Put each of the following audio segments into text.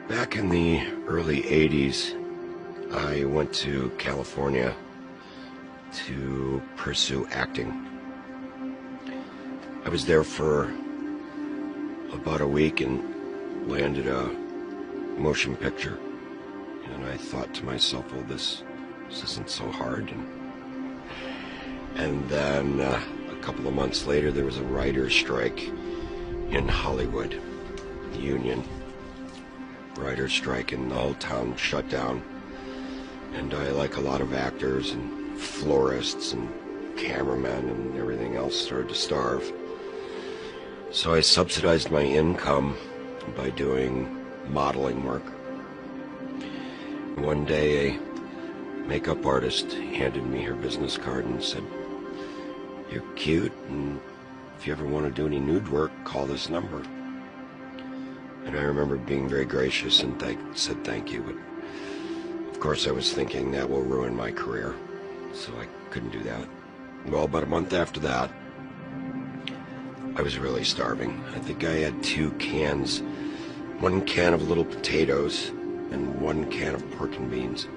Back in the early 80s, I went to California to pursue acting. I was there for about a week and landed a motion picture. And I thought to myself, well, this isn't so hard. And then a couple of months later, there was a writer's strike in Hollywood, the union writer's strike, and the whole town shut down. And I, like a lot of actors and florists and cameramen and everything else, started to starve. So I subsidized my income by doing modeling work. One day, a makeup artist handed me her business card and said, "You're cute, and if you ever want to do any nude work, call this number." And I remember being very gracious and said thank you, but of course I was thinking that will ruin my career, so I couldn't do that. Well, about a month after that, I was really starving. I think I had 2 cans, 1 can of little potatoes and 1 can of pork and beans.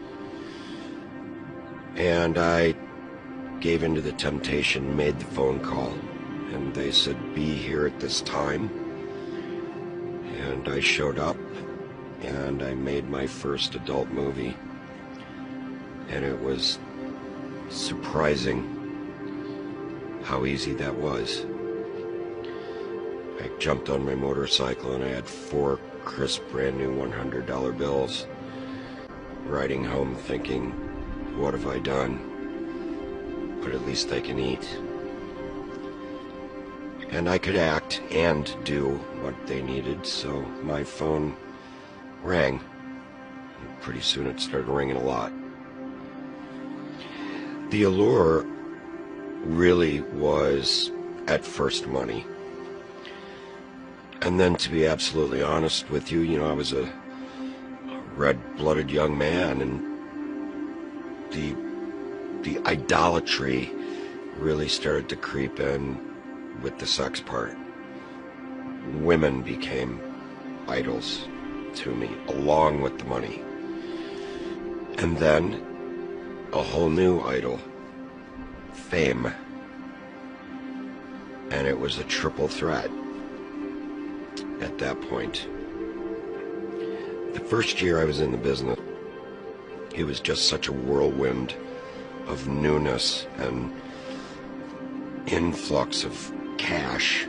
And I gave in to the temptation, made the phone call, and they said, "Be here at this time." And I showed up, and I made my first adult movie. And it was surprising how easy that was. I jumped on my motorcycle and I had 4 crisp brand new $100 bills, riding home thinking, what have I done? But at least I can eat. And I could act and do what they needed, so my phone rang. And pretty soon it started ringing a lot. The allure really was at first money. And then, to be absolutely honest with you, I was a red-blooded young man, and the idolatry really started to creep in with the sex part. Women became idols to me, along with the money. And then a whole new idol, fame. And it was a triple threat at that point. The first year I was in the business, it was just such a whirlwind of newness and influx of cash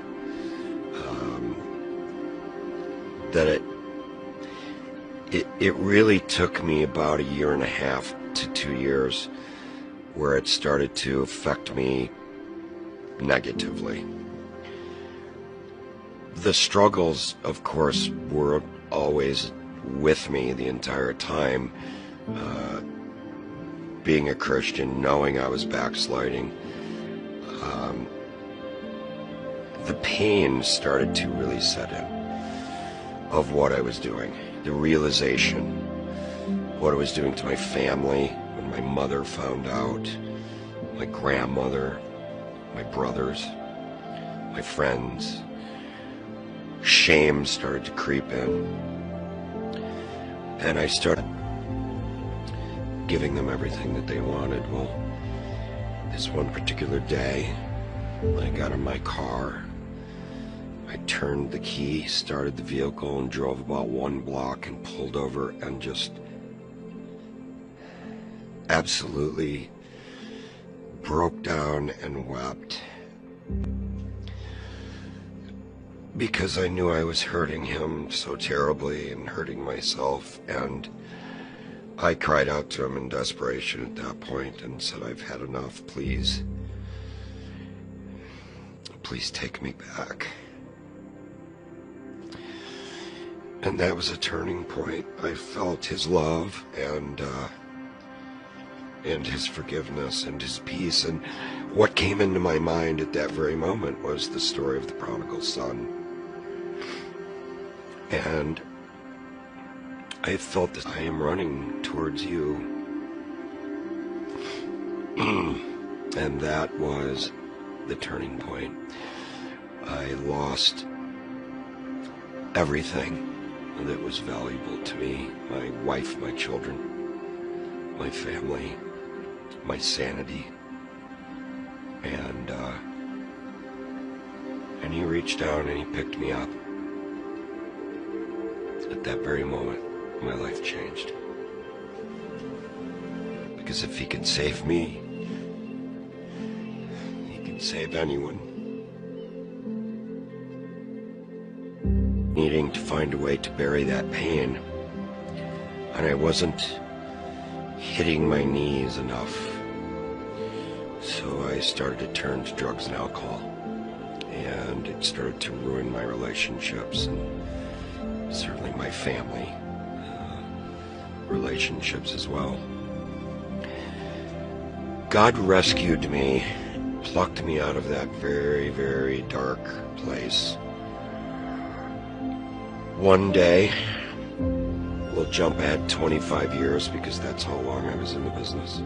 that it really took me about 1.5 to 2 years where it started to affect me negatively. The struggles, of course, were always with me the entire time. Being a Christian, knowing I was backsliding, the pain started to really set in of what I was doing. The realization, what I was doing to my family when my mother found out, my grandmother, my brothers, my friends. Shame started to creep in. And I started giving them everything that they wanted. Well, this one particular day, I got in my car, I turned the key, started the vehicle, and drove about 1 block and pulled over and just absolutely broke down and wept. Because I knew I was hurting him so terribly and hurting myself, and I cried out to him in desperation at that point and said, "I've had enough, please. Please take me back." And that was a turning point. I felt his love and his forgiveness and his peace, and what came into my mind at that very moment was the story of the prodigal son. And I felt that I am running towards you. And that was the turning point. I lost everything that was valuable to me. My wife, my children, my family, my sanity. And he reached down and he picked me up. At that very moment, my life changed. Because if he can save me, he can save anyone. Needing to find a way to bury that pain, and I wasn't hitting my knees enough, so I started to turn to drugs and alcohol, and it started to ruin my relationships and certainly my family relationships as well. God rescued me, plucked me out of that very, very dark place. One day, we'll jump ahead 25 years because that's how long I was in the business.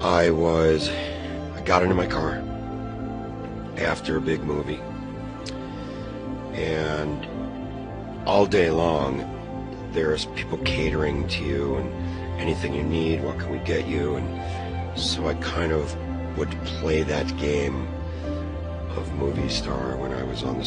I got into my car after a big movie, and all day long there's people catering to you and anything you need, what can we get you? And so I kind of would play that game of movie star when I was on the